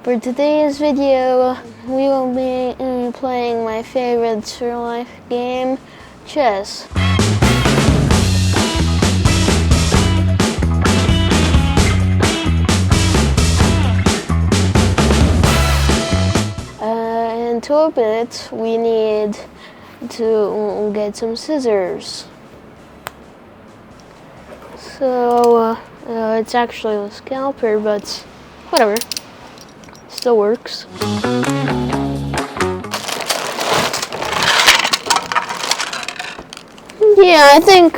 For today's video, we will be playing my favorite real life game, chess. And to open it, we need to get some scissors. So, it's actually a scalpel, but whatever. Still works. Yeah, I think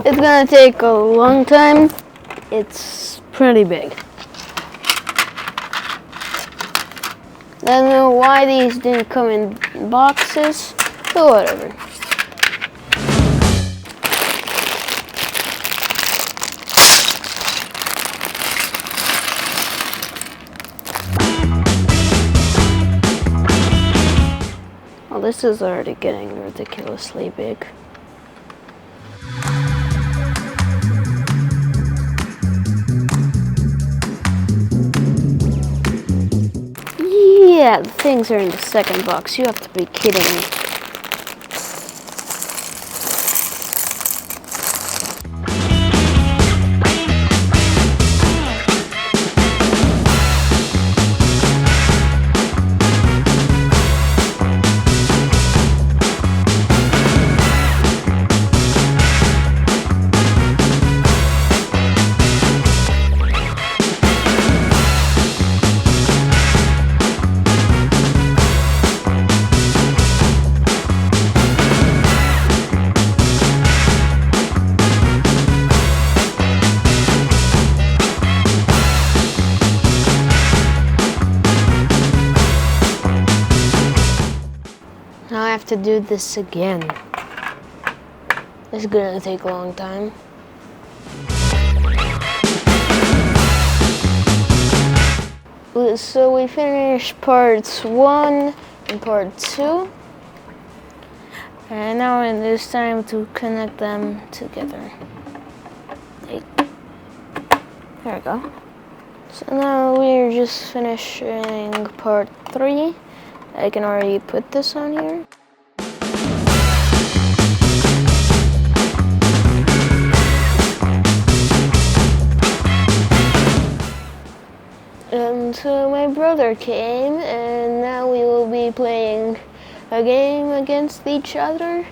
it's gonna take a long time. It's pretty big. I don't know why these didn't come in boxes, but whatever. Well, this is already getting ridiculously big. Yeah, the things are in the second box. You have to be kidding me. Now I have to do this again. It's gonna take a long time. So we finished parts 1 and part 2. And now it's time to connect them together. There we go. So now we're just finishing part 3. I can already put this on here. And so my brother came, and now we will be playing a game against each other.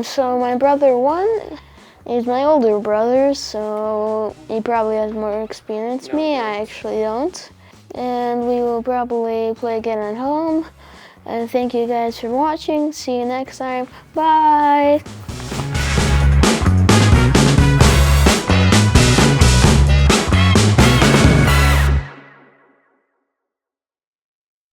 So my brother won. He's my older brother, so he probably has more experience than me. I actually don't. And we will probably play again at home. And thank you guys for watching. See you next time. Bye!